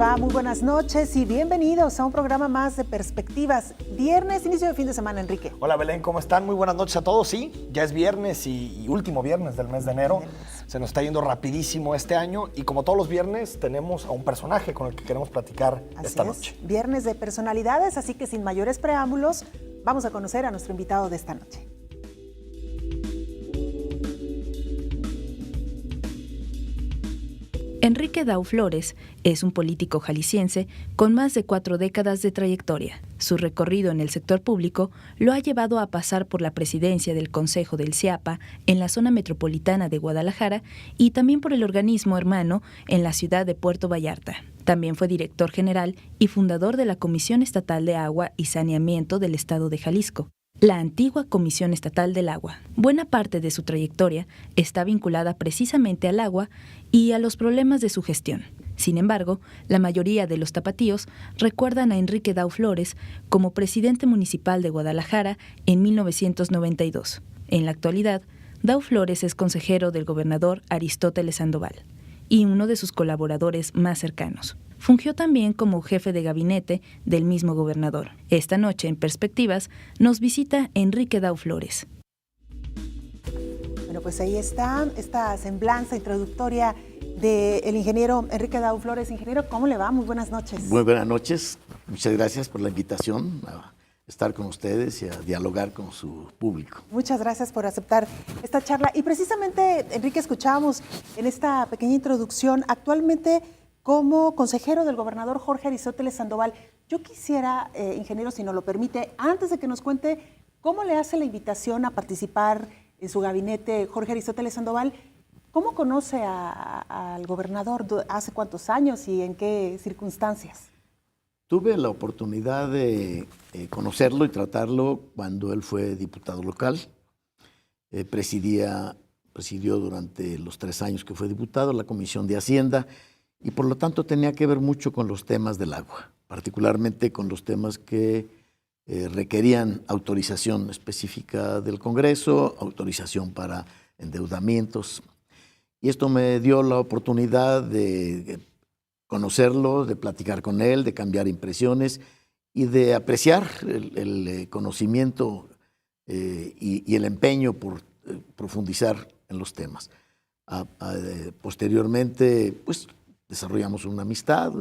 va? Muy buenas noches y bienvenidos a un programa más de Perspectivas. Viernes, inicio de fin de semana, Enrique. Hola Belén, ¿cómo están? Muy buenas noches a todos. Sí, ya es viernes y último viernes del mes de enero. Se nos está yendo rapidísimo este año y como todos los viernes tenemos a un personaje con el que queremos platicar esta noche. Viernes de personalidades, así que sin mayores preámbulos, vamos a conocer a nuestro invitado de esta noche. Enrique Dau Flores es un político jalisciense con más de 4 décadas de trayectoria. Su recorrido en el sector público lo ha llevado a pasar por la presidencia del Consejo del CIAPA en la zona metropolitana de Guadalajara y también por el organismo hermano en la ciudad de Puerto Vallarta. También fue director general y fundador de la Comisión Estatal de Agua y Saneamiento del Estado de Jalisco, la antigua Comisión Estatal del Agua. Buena parte de su trayectoria está vinculada precisamente al agua y a los problemas de su gestión. Sin embargo, la mayoría de los tapatíos recuerdan a Enrique Dau Flores como presidente municipal de Guadalajara en 1992. En la actualidad, Dau Flores es consejero del gobernador Aristóteles Sandoval y uno de sus colaboradores más cercanos. Fungió también como jefe de gabinete del mismo gobernador. Esta noche, en Perspectivas, nos visita Enrique Dau Flores. Bueno, pues ahí está esta semblanza introductoria del ingeniero Enrique Dau Flores. Ingeniero, ¿cómo le va? Muy buenas noches. Muy buenas noches. Muchas gracias por la invitación a estar con ustedes y a dialogar con su público. Muchas gracias por aceptar esta charla. Y precisamente, Enrique, escuchábamos en esta pequeña introducción, actualmente como consejero del gobernador Jorge Aristóteles Sandoval. Yo quisiera, ingeniero, si nos lo permite, antes de que nos cuente cómo le hace la invitación a participar en su gabinete Jorge Aristóteles Sandoval, ¿cómo conoce al gobernador? ¿Hace cuántos años y en qué circunstancias? Tuve la oportunidad de conocerlo y tratarlo cuando él fue diputado local. Presidió durante los 3 años que fue diputado la Comisión de Hacienda, y por lo tanto tenía que ver mucho con los temas del agua, particularmente con los temas que requerían autorización específica del Congreso, autorización para endeudamientos. Y esto me dio la oportunidad de conocerlo, de platicar con él, de cambiar impresiones y de apreciar el conocimiento y el empeño por profundizar en los temas. Posteriormente, pues, desarrollamos una amistad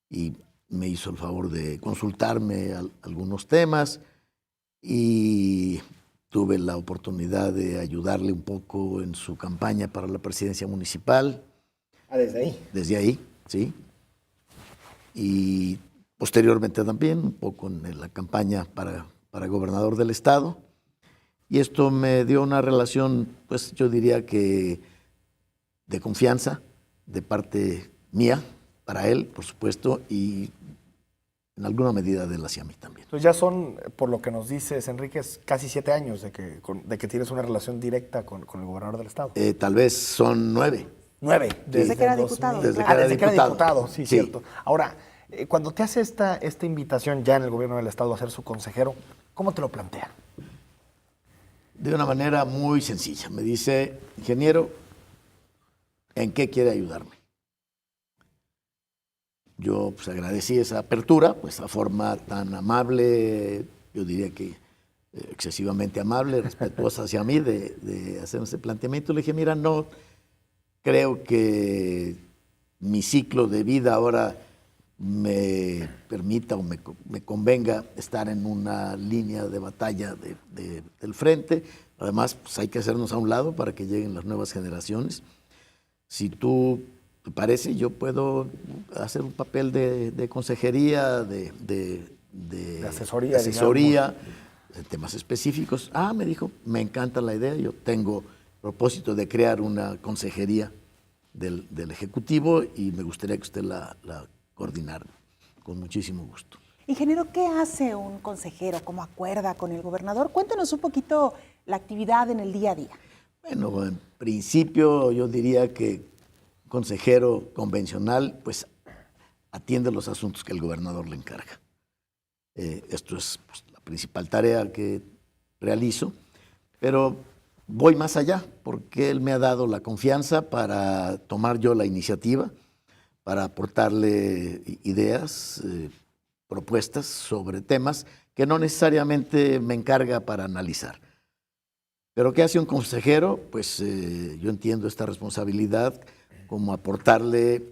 y me hizo el favor de consultarme algunos temas y tuve la oportunidad de ayudarle un poco en su campaña para la presidencia municipal. ¿Desde ahí? Desde ahí, sí. Y posteriormente también un poco en la campaña para gobernador del estado. Y esto me dio una relación, pues yo diría que de confianza, de parte mía, para él, por supuesto, y en alguna medida de él hacia mí también. Entonces ya son, por lo que nos dices, Enrique, casi 7 años de que tienes una relación directa con el gobernador del estado. Tal vez son 9. 9. Desde que era diputado. Desde que era diputado, sí, cierto. Ahora, cuando te hace esta invitación ya en el gobierno del estado a ser su consejero, ¿cómo te lo plantea? De una manera muy sencilla. Me dice, ingeniero, ¿en qué quiere ayudarme? Yo pues agradecí esa apertura, pues esa forma tan amable, yo diría que excesivamente amable, respetuosa hacia mí de hacer ese planteamiento. Le dije, mira, no creo que mi ciclo de vida ahora me permita o me convenga estar en una línea de batalla del frente. Además, pues hay que hacernos a un lado para que lleguen las nuevas generaciones. Si tú te parece, yo puedo hacer un papel de consejería, de asesoría de temas específicos. Me dijo, me encanta la idea, yo tengo propósito de crear una consejería del Ejecutivo y me gustaría que usted la coordinara, con muchísimo gusto. Ingeniero, ¿qué hace un consejero? ¿Cómo acuerda con el gobernador? Cuéntanos un poquito la actividad en el día a día. Bueno, en principio yo diría que consejero convencional, pues atiende los asuntos que el gobernador le encarga. Esto es pues, la principal tarea que realizo, pero voy más allá porque él me ha dado la confianza para tomar yo la iniciativa, para aportarle ideas, propuestas sobre temas que no necesariamente me encarga para analizar. Pero ¿qué hace un consejero? Pues yo entiendo esta responsabilidad como aportarle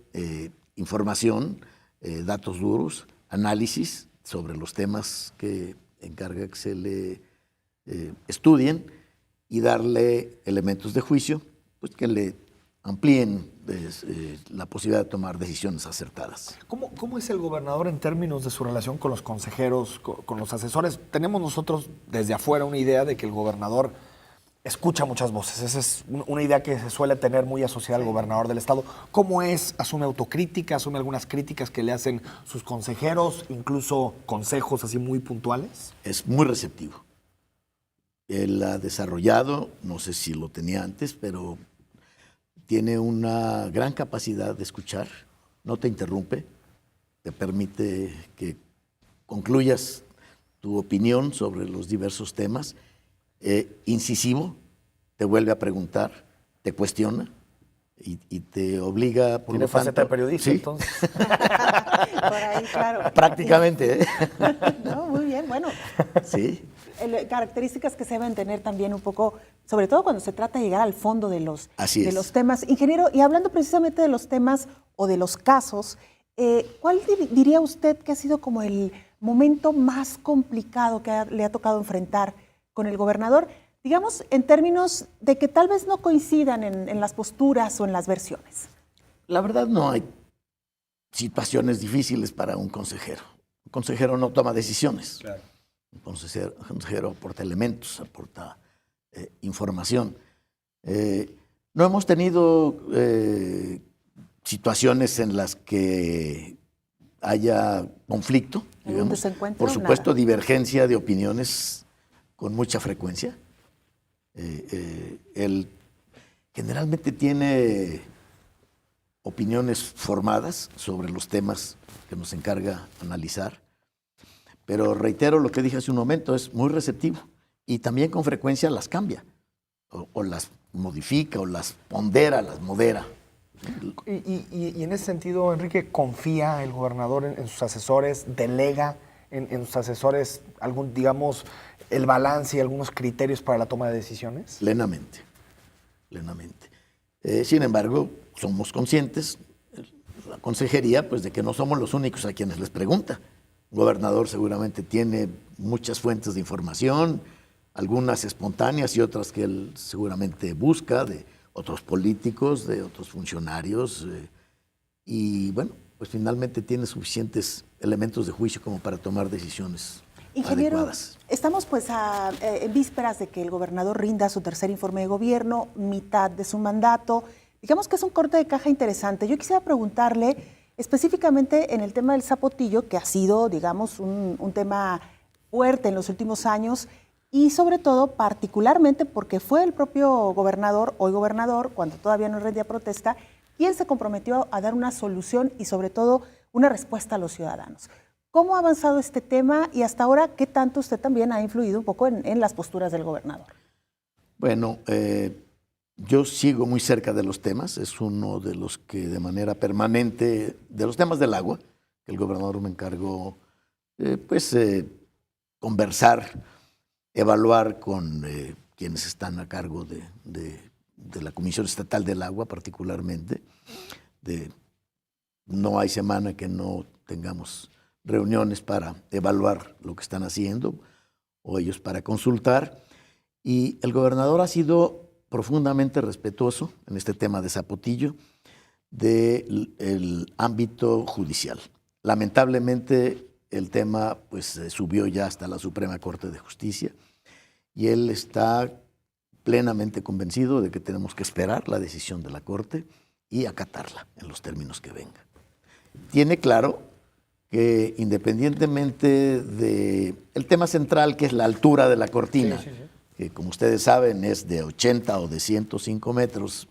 información, datos duros, análisis sobre los temas que encarga que se le estudien y darle elementos de juicio pues, que le amplíen la posibilidad de tomar decisiones acertadas. ¿Cómo es el gobernador en términos de su relación con los consejeros, con los asesores? Tenemos nosotros desde afuera una idea de que el gobernador escucha muchas voces. Esa es una idea que se suele tener muy asociada al gobernador del estado. ¿Cómo es? ¿Asume autocrítica? ¿Asume algunas críticas que le hacen sus consejeros? ¿Incluso consejos así muy puntuales? Es muy receptivo. Él ha desarrollado, no sé si lo tenía antes, pero tiene una gran capacidad de escuchar, no te interrumpe, te permite que concluyas tu opinión sobre los diversos temas. Incisivo, te vuelve a preguntar, te cuestiona y te obliga por ¿Tiene lo tanto, faceta de periodista, ¿sí? entonces? Por ahí, claro. Prácticamente, ¿eh? No, muy bien, bueno. Sí. Características que se deben tener también un poco, sobre todo cuando se trata de llegar al fondo de los temas. Ingeniero, y hablando precisamente de los temas o de los casos, ¿cuál diría usted que ha sido como el momento más complicado que le ha tocado enfrentar con el gobernador? Digamos, en términos de que tal vez no coincidan en las posturas o en las versiones. La verdad no hay situaciones difíciles para un consejero. Un consejero no toma decisiones. Claro. Un consejero aporta elementos, aporta información. No hemos tenido situaciones en las que haya conflicto, digamos. Por supuesto, nada. Divergencia de opiniones con mucha frecuencia. Él generalmente tiene opiniones formadas sobre los temas que nos encarga analizar. Pero reitero lo que dije hace un momento, es muy receptivo y también con frecuencia las cambia o las modifica o las pondera, las modera. Y en ese sentido, Enrique, ¿confía el gobernador en sus asesores? ¿Delega en sus asesores digamos, el balance y algunos criterios para la toma de decisiones? Plenamente. Sin embargo, somos conscientes, la consejería, pues de que no somos los únicos a quienes les pregunta. El gobernador seguramente tiene muchas fuentes de información, algunas espontáneas y otras que él seguramente busca, de otros políticos, de otros funcionarios. Y bueno, pues finalmente tiene suficientes elementos de juicio como para tomar decisiones Ingeniero, adecuadas. Estamos pues en vísperas de que el gobernador rinda su tercer informe de gobierno, mitad de su mandato. Digamos que es un corte de caja interesante. Yo quisiera preguntarle específicamente en el tema del zapotillo, que ha sido, digamos, un tema fuerte en los últimos años y sobre todo particularmente porque fue el propio gobernador, hoy gobernador, cuando todavía no rendía protesta, quien se comprometió a dar una solución y sobre todo una respuesta a los ciudadanos. ¿Cómo ha avanzado este tema y hasta ahora qué tanto usted también ha influido un poco en las posturas del gobernador? Bueno, yo sigo muy cerca de los temas, es uno de los que de manera permanente, de los temas del agua, que el gobernador me encargó, conversar, evaluar con quienes están a cargo de la Comisión Estatal del Agua particularmente. No hay semana que no tengamos reuniones para evaluar lo que están haciendo o ellos para consultar. Y el gobernador ha sido profundamente respetuoso en este tema de zapotillo del ámbito judicial. Lamentablemente el tema pues subió ya hasta la Suprema Corte de Justicia y él está plenamente convencido de que tenemos que esperar la decisión de la Corte y acatarla en los términos que venga. Tiene claro que independientemente del tema central, que es la altura de la cortina, que como ustedes saben es de 80 o de 105 metros,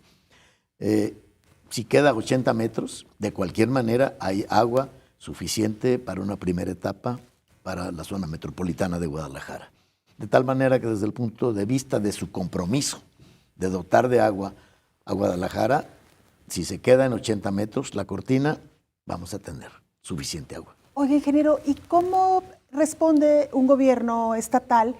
si queda 80 metros, de cualquier manera hay agua suficiente para una primera etapa para la zona metropolitana de Guadalajara. De tal manera que desde el punto de vista de su compromiso de dotar de agua a Guadalajara, si se queda en 80 metros la cortina, vamos a tener suficiente agua. Oye, ingeniero, ¿y cómo responde un gobierno estatal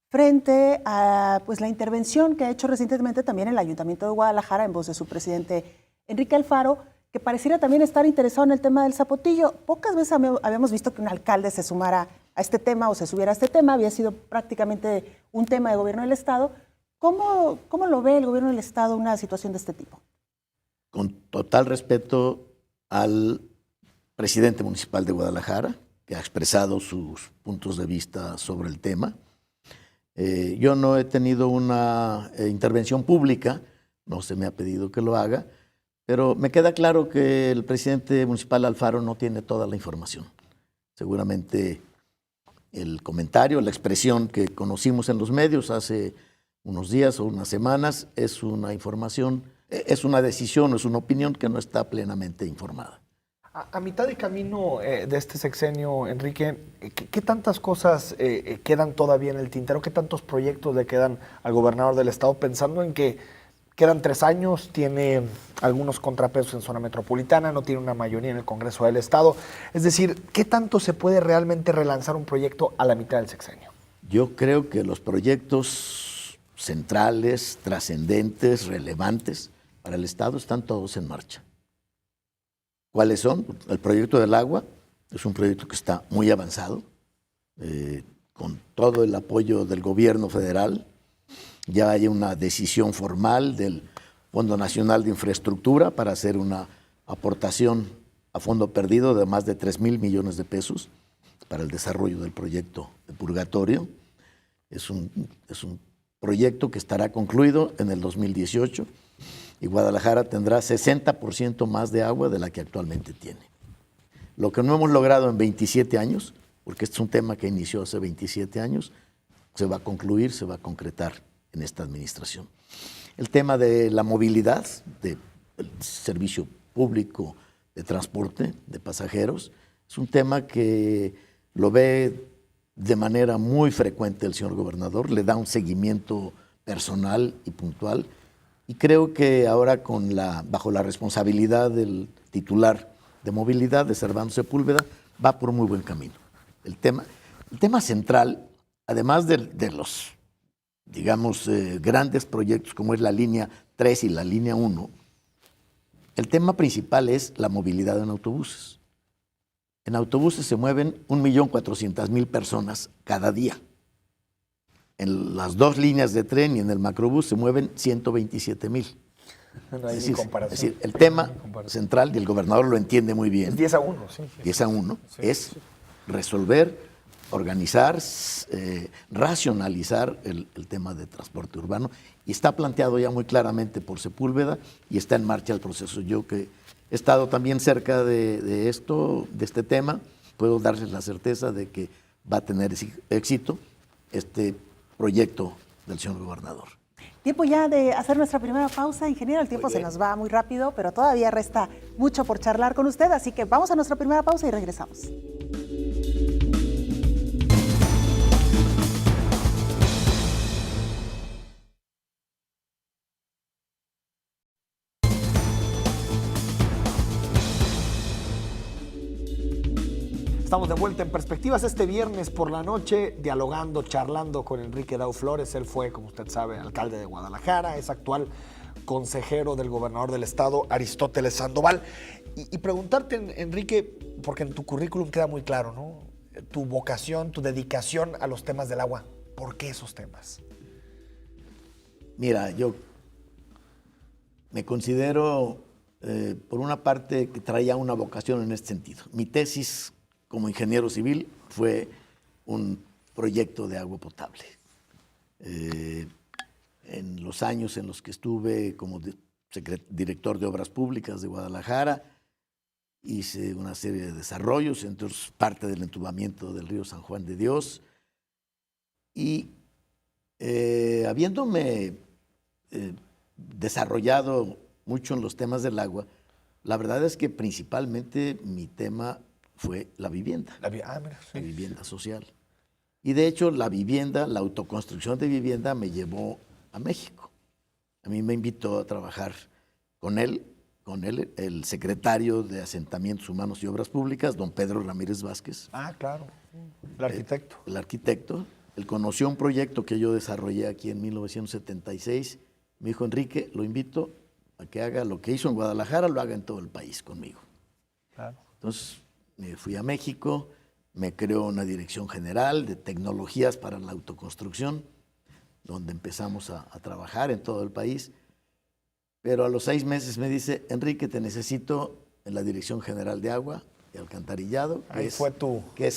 frente a pues, la intervención que ha hecho recientemente también el Ayuntamiento de Guadalajara en voz de su presidente Enrique Alfaro, que pareciera también estar interesado en el tema del zapotillo? Pocas veces habíamos visto que un alcalde se sumara a este tema o se subiera a este tema, había sido prácticamente un tema de gobierno del Estado. ¿Cómo lo ve el gobierno del Estado una situación de este tipo? Con total respeto al presidente municipal de Guadalajara, que ha expresado sus puntos de vista sobre el tema. Yo no he tenido una intervención pública, no se me ha pedido que lo haga, pero me queda claro que el presidente municipal Alfaro no tiene toda la información. Seguramente el comentario, la expresión que conocimos en los medios hace unos días o unas semanas es una información, es una decisión, es una opinión que no está plenamente informada. A mitad de camino de este sexenio, Enrique, ¿qué tantas cosas quedan todavía en el tintero? ¿Qué tantos proyectos le quedan al gobernador del estado, pensando en que quedan 3 años, tiene algunos contrapesos en zona metropolitana, no tiene una mayoría en el Congreso del Estado? Es decir, ¿qué tanto se puede realmente relanzar un proyecto a la mitad del sexenio? Yo creo que los proyectos centrales, trascendentes, relevantes para el Estado están todos en marcha. ¿Cuáles son? El proyecto del agua es un proyecto que está muy avanzado, con todo el apoyo del gobierno federal. Ya hay una decisión formal del Fondo Nacional de Infraestructura para hacer una aportación a fondo perdido de más de 3,000 millones de pesos para el desarrollo del proyecto de Purgatorio. Es un proyecto que estará concluido en el 2018 y Guadalajara tendrá 60% más de agua de la que actualmente tiene. Lo que no hemos logrado en 27 años, porque este es un tema que inició hace 27 años, se va a concluir, se va a concretar en esta administración. El tema de la movilidad, del servicio público de transporte de pasajeros, es un tema que lo ve de manera muy frecuente el señor gobernador, le da un seguimiento personal y puntual, y creo que ahora bajo la responsabilidad del titular de movilidad, de Servando Sepúlveda, va por muy buen camino. El tema central, además de los, digamos, grandes proyectos como es la línea 3 y la línea 1, el tema principal es la movilidad en autobuses. En autobuses se mueven 1,400,000 personas cada día. En las 2 líneas de tren y en el macrobús se mueven 127,000. No hay ni comparación. Es decir, el tema central, y el gobernador lo entiende muy bien. Es 10-1, sí. 10-1, es resolver, organizar, racionalizar el tema de transporte urbano, y está planteado ya muy claramente por Sepúlveda y está en marcha el proceso. Yo que he estado también cerca de este tema, puedo darles la certeza de que va a tener éxito este proyecto del señor gobernador. Tiempo ya de hacer nuestra primera pausa, ingeniero. El tiempo se nos va muy rápido, pero todavía resta mucho por charlar con usted, así que vamos a nuestra primera pausa y regresamos. Estamos de vuelta en Perspectivas este viernes por la noche, dialogando, charlando con Enrique Dau Flores. Él fue, como usted sabe, alcalde de Guadalajara, es actual consejero del gobernador del estado, Aristóteles Sandoval. Y preguntarte, Enrique, porque en tu currículum queda muy claro, ¿no? Tu vocación, tu dedicación a los temas del agua. ¿Por qué esos temas? Mira, yo me considero, por una parte, que traía una vocación en este sentido. Mi tesis como ingeniero civil fue un proyecto de agua potable. En los años en los que estuve como director de Obras Públicas de Guadalajara, hice una serie de desarrollos, entre otros parte del entubamiento del río San Juan de Dios, y habiéndome desarrollado mucho en los temas del agua, la verdad es que principalmente mi tema fue la vivienda, la vivienda social. Y de hecho la vivienda, la autoconstrucción de vivienda me llevó a México. A mí me invitó a trabajar con él con él el secretario de Asentamientos Humanos y Obras Públicas, don Pedro Ramírez Vázquez. Ah, claro. El arquitecto. El arquitecto. Él conoció un proyecto que yo desarrollé aquí en 1976. Me dijo, Enrique, lo invito a que haga lo que hizo en Guadalajara, lo haga en todo el país conmigo. Claro. Entonces me fui a México, me creó una dirección general de tecnologías para la autoconstrucción, donde empezamos a trabajar en todo el país. Pero a los 6 meses me dice, Enrique, te necesito en la Dirección General de Agua y Alcantarillado. Que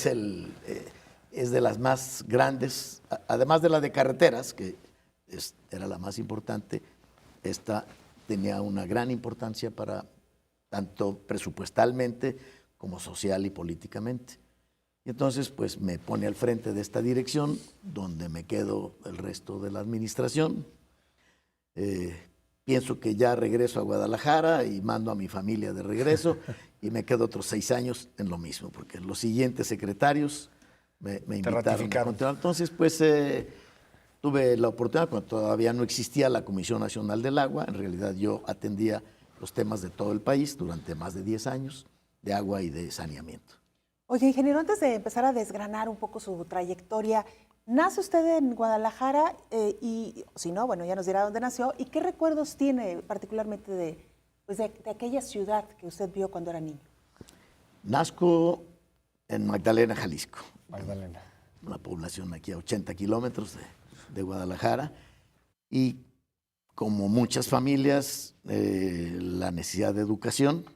es de las más grandes, además de la de carreteras, que era la más importante. Esta tenía una gran importancia para tanto presupuestalmente como social y políticamente. Y entonces, pues, me pone al frente de esta dirección, donde me quedo el resto de la administración. Pienso que ya regreso a Guadalajara y mando a mi familia de regreso y me quedo otros 6 años en lo mismo, porque los siguientes secretarios me invitaron a continuar. Entonces, pues, tuve la oportunidad, cuando todavía no existía la Comisión Nacional del Agua. En realidad yo atendía los temas de todo el país durante más de 10 años, de agua y de saneamiento. Oye, ingeniero, antes de empezar a desgranar un poco su trayectoria, nace usted en Guadalajara y, si no, bueno, ya nos dirá dónde nació y qué recuerdos tiene particularmente de aquella ciudad que usted vio cuando era niño. Nazco en Magdalena, Jalisco. Magdalena. Una población aquí a 80 kilómetros de Guadalajara. Y como muchas familias, la necesidad de educación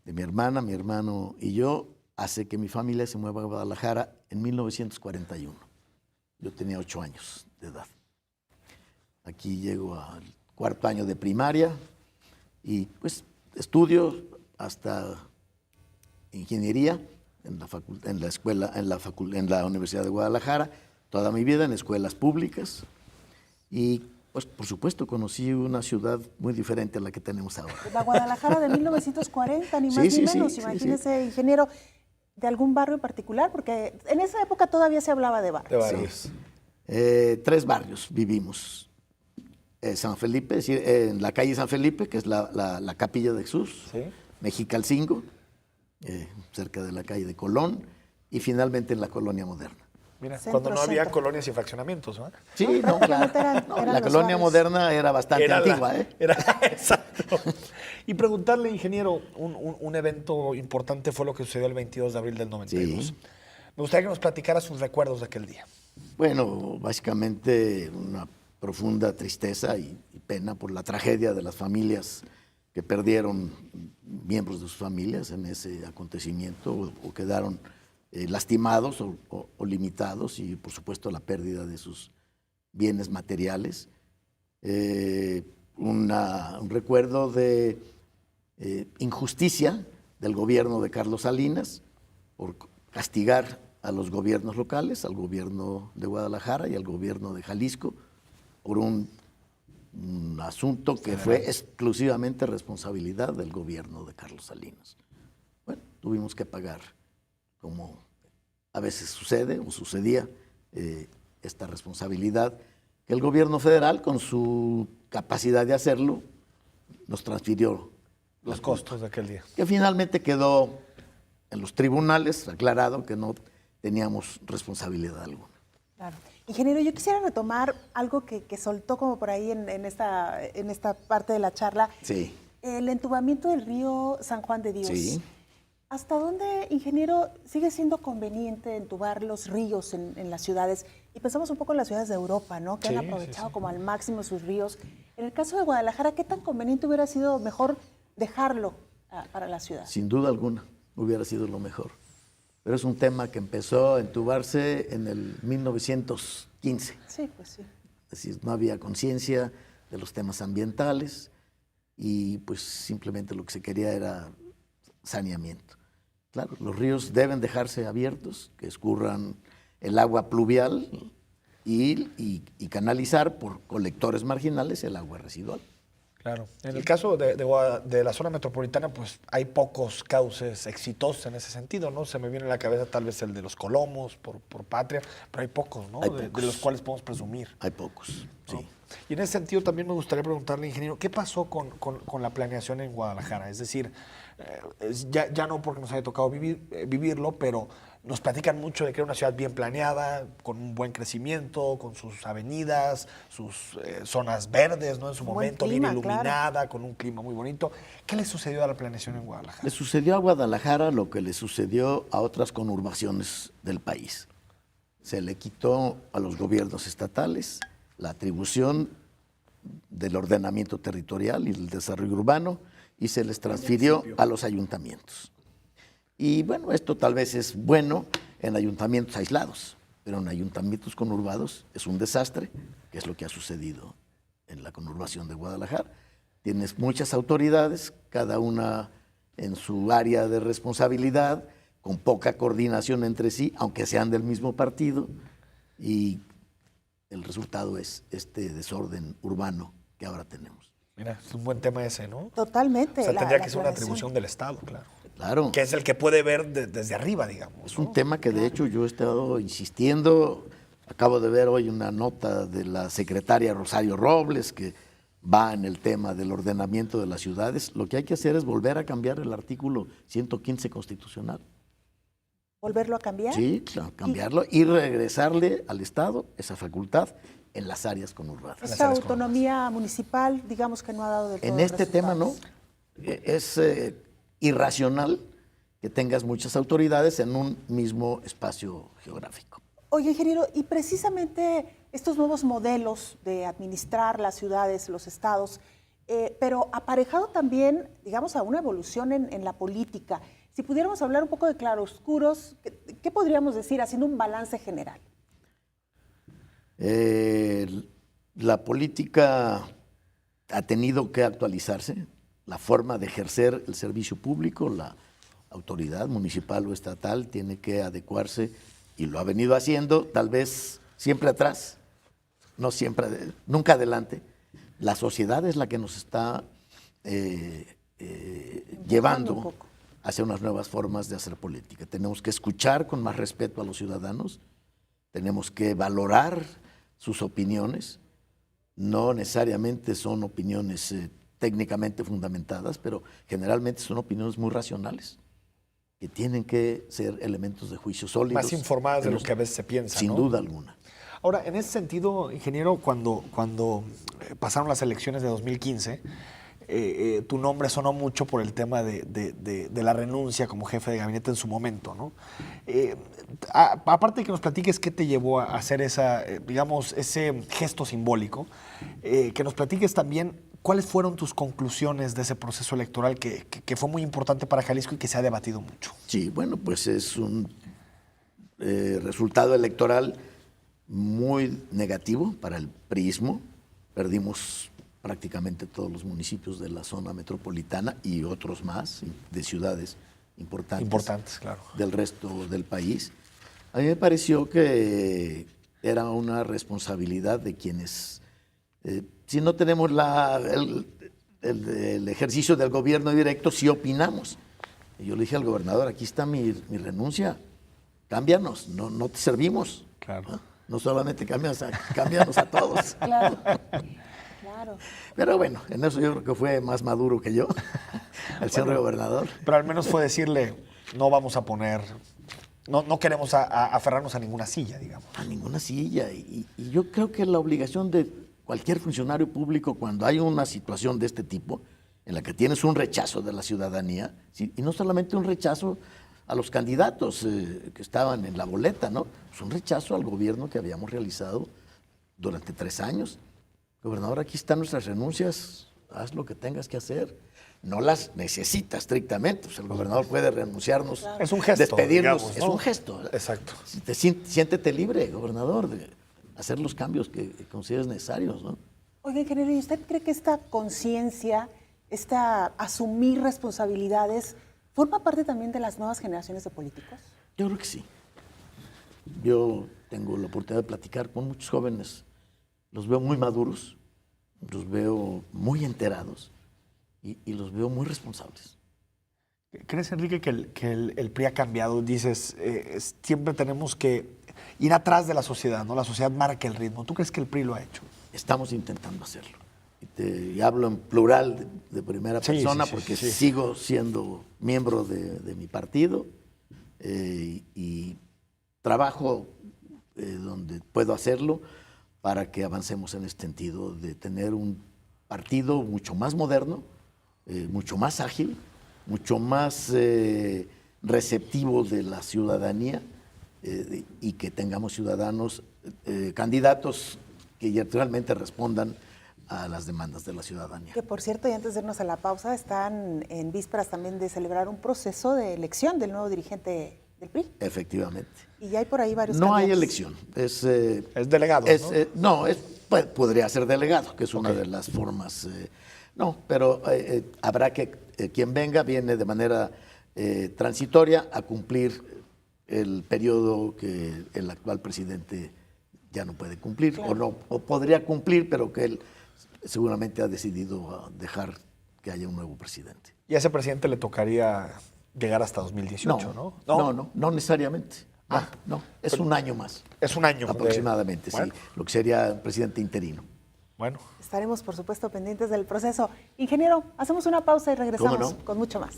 de mi hermana, mi hermano y yo hace que mi familia se mueva a Guadalajara en 1941. Yo tenía 8 años de edad. Aquí llego al 4º año de primaria y pues estudio hasta ingeniería en la Universidad de Guadalajara, toda mi vida en escuelas públicas y pues por supuesto conocí una ciudad muy diferente a la que tenemos ahora. La Guadalajara de 1940, ni más ni menos, imagínese, ingeniero, ¿de algún barrio en particular? Porque en esa época todavía se hablaba de barrios. De barrios. Sí. 3 barrios vivimos. San Felipe, es decir, en la calle San Felipe, que es la Capilla de Jesús, ¿sí? Mexicalcingo, cerca de la calle de Colón, y finalmente en la Colonia Moderna. Mira, cuando no había colonias y fraccionamientos, ¿no? Sí, no, claro. La Colonia Moderna era bastante antigua, ¿eh? Exacto. Y preguntarle, ingeniero, un evento importante fue lo que sucedió el 22 de abril del 92. Sí. Me gustaría que nos platicara sus recuerdos de aquel día. Bueno, básicamente una profunda tristeza y pena por la tragedia de las familias que perdieron miembros de sus familias en ese acontecimiento o quedaron lastimados o limitados y, por supuesto, la pérdida de sus bienes materiales. Un recuerdo de injusticia del gobierno de Carlos Salinas por castigar a los gobiernos locales, al gobierno de Guadalajara y al gobierno de Jalisco, por un asunto que fue exclusivamente responsabilidad del gobierno de Carlos Salinas. Bueno, tuvimos que pagar, como a veces sucede o sucedía, esta responsabilidad que el gobierno federal, con su capacidad de hacerlo, nos transfirió los costos de aquel día. Que finalmente quedó en los tribunales aclarado que no teníamos responsabilidad alguna. Claro. Ingeniero, yo quisiera retomar algo que soltó como por ahí en esta parte de la charla. Sí. El entubamiento del río San Juan de Dios. Sí. ¿Hasta dónde, ingeniero, sigue siendo conveniente entubar los ríos en las ciudades? Y pensamos un poco en las ciudades de Europa, ¿no? Que han aprovechado como al máximo sus ríos. En el caso de Guadalajara, ¿qué tan conveniente hubiera sido mejor dejarlo para la ciudad? Sin duda alguna, hubiera sido lo mejor. Pero es un tema que empezó a entubarse en el 1915. Sí, pues sí. Es decir, no había conciencia de los temas ambientales y pues simplemente lo que se quería era saneamiento. Claro, los ríos deben dejarse abiertos, que escurran el agua pluvial y canalizar por colectores marginales el agua residual. Claro. En el caso de la zona metropolitana, pues hay pocos cauces exitosos en ese sentido, ¿no? Se me viene a la cabeza tal vez el de los Colomos por Patria, pero hay pocos, ¿no? De los cuales podemos presumir. Hay pocos, ¿No? sí. Y en ese sentido también me gustaría preguntarle, ingeniero, ¿qué pasó con la planeación en Guadalajara? Es decir, ya no porque nos haya tocado vivirlo, pero nos platican mucho de que era una ciudad bien planeada, con un buen crecimiento, con sus avenidas, sus zonas verdes, ¿no? En su momento, clima, bien iluminada, claro. con un clima muy bonito. ¿Qué le sucedió a la planeación en Guadalajara? Le sucedió a Guadalajara lo que le sucedió a otras conurbaciones del país. Se le quitó a los gobiernos estatales la atribución del ordenamiento territorial y el desarrollo urbano y se les transfirió a los ayuntamientos. Y bueno, esto tal vez es bueno en ayuntamientos aislados, pero en ayuntamientos conurbados es un desastre, que es lo que ha sucedido en la conurbación de Guadalajara. Tienes muchas autoridades, cada una en su área de responsabilidad, con poca coordinación entre sí, aunque sean del mismo partido, y el resultado es este desorden urbano que ahora tenemos. Mira, es un buen tema ese, ¿no? Totalmente. O sea, tendría que ser una planeación. atribución del Estado, claro. Claro. Que es el que puede ver desde arriba, digamos. Es un tema que de hecho yo he estado insistiendo. Acabo de ver hoy una nota de la secretaria Rosario Robles que va en el tema del ordenamiento de las ciudades. Lo que hay que hacer es volver a cambiar el artículo 115 constitucional. ¿Volverlo a cambiar? Sí, claro, cambiarlo y regresarle al Estado esa facultad en las áreas conurbadas. Esta autonomía municipal, digamos que no ha dado del todo En este tema no. resultados. Es irracional que tengas muchas autoridades en un mismo espacio geográfico. Oye, ingeniero, y precisamente estos nuevos modelos de administrar las ciudades, los estados, pero aparejado también, digamos, a una evolución en la política. Si pudiéramos hablar un poco de claroscuros, ¿qué podríamos decir haciendo un balance general? La política ha tenido que actualizarse, la forma de ejercer el servicio público, la autoridad municipal o estatal tiene que adecuarse y lo ha venido haciendo, tal vez siempre atrás, no siempre, nunca adelante. La sociedad es la que nos está llevando hacia unas nuevas formas de hacer política. Tenemos que escuchar con más respeto a los ciudadanos, tenemos que valorar sus opiniones, no necesariamente son opiniones técnicamente fundamentadas, pero generalmente son opiniones muy racionales, que tienen que ser elementos de juicio sólidos. Más informadas de lo que a veces se piensa, sin ¿no? duda alguna. Ahora, en ese sentido, ingeniero, cuando pasaron las elecciones de 2015, tu nombre sonó mucho por el tema de la renuncia como jefe de gabinete en su momento, ¿no? Aparte de que nos platiques qué te llevó a hacer ese gesto simbólico, que nos platiques también cuáles fueron tus conclusiones de ese proceso electoral que fue muy importante para Jalisco y que se ha debatido mucho. Sí, bueno, pues es un resultado electoral muy negativo para el priismo. Perdimos prácticamente todos los municipios de la zona metropolitana y otros más de ciudades importantes claro, del resto del país. A mí me pareció que era una responsabilidad de quienes, si no tenemos el ejercicio del gobierno directo, sí opinamos. Y yo le dije al gobernador, aquí está mi renuncia, cámbianos, no te servimos. Claro. No solamente cámbianos a todos. Claro, claro. Pero bueno, en eso yo creo que fue más maduro que yo, el señor gobernador. Pero al menos fue decirle, no vamos a poner, no queremos aferrarnos a ninguna silla, digamos. A ninguna silla. Y yo creo que la obligación de cualquier funcionario público cuando hay una situación de este tipo, en la que tienes un rechazo de la ciudadanía, ¿sí? Y no solamente un rechazo a los candidatos que estaban en la boleta, ¿no? Es un rechazo al gobierno que habíamos realizado durante 3 años. Gobernador, aquí están nuestras renuncias, haz lo que tengas que hacer. No las necesita estrictamente, pues el gobernador puede renunciarnos, Es un gesto, despedirnos, digamos, es ¿no? un gesto. Exacto. Siéntete libre, gobernador, de hacer los cambios que consideres necesarios, ¿no? Oiga, ingeniero, ¿y usted cree que esta conciencia, asumir responsabilidades, forma parte también de las nuevas generaciones de políticos? Yo creo que sí. Yo tengo la oportunidad de platicar con muchos jóvenes, los veo muy maduros, los veo muy enterados y los veo muy responsables. ¿Crees, Enrique, que el PRI ha cambiado? Dices, siempre tenemos que ir atrás de la sociedad, ¿no? La sociedad marca el ritmo. ¿Tú crees que el PRI lo ha hecho? Estamos intentando hacerlo. Y hablo en plural de primera persona porque sigo siendo miembro de mi partido y trabajo donde puedo hacerlo para que avancemos en este sentido de tener un partido mucho más moderno, mucho más ágil, mucho más receptivo de la ciudadanía y que tengamos ciudadanos, candidatos que realmente respondan a las demandas de la ciudadanía. Que por cierto, y antes de irnos a la pausa, están en vísperas también de celebrar un proceso de elección del nuevo dirigente del PRI. Efectivamente. Y ya hay por ahí varios No hay candidatos. elección. Es delegado, ¿no? Podría ser delegado, que es una de las formas. No, pero habrá que quien venga viene de manera transitoria a cumplir el periodo que el actual presidente ya no puede cumplir, claro. o podría cumplir, pero que él seguramente ha decidido dejar que haya un nuevo presidente. Y a ese presidente le tocaría llegar hasta 2018, ¿no? No necesariamente. No, es un año más. Es un año. Aproximadamente, bueno. sí. Lo que sería presidente interino. Bueno. Estaremos, por supuesto, pendientes del proceso. Ingeniero, hacemos una pausa y regresamos con mucho más.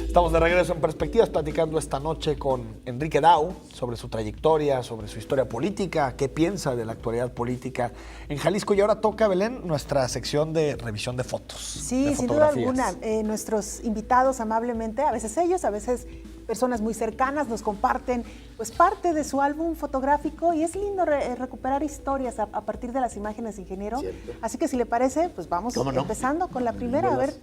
Estamos de regreso en Perspectivas, platicando esta noche con Enrique Dau sobre su trayectoria, sobre su historia política, qué piensa de la actualidad política en Jalisco. Y ahora toca, Belén, nuestra sección de revisión de fotos. Sí, sin duda alguna. Nuestros invitados amablemente, a veces ellos, a veces personas muy cercanas, nos comparten pues parte de su álbum fotográfico y es lindo recuperar historias a partir de las imágenes, ingeniero. Cierto. Así que si le parece, pues vamos empezando con la primera. A ver,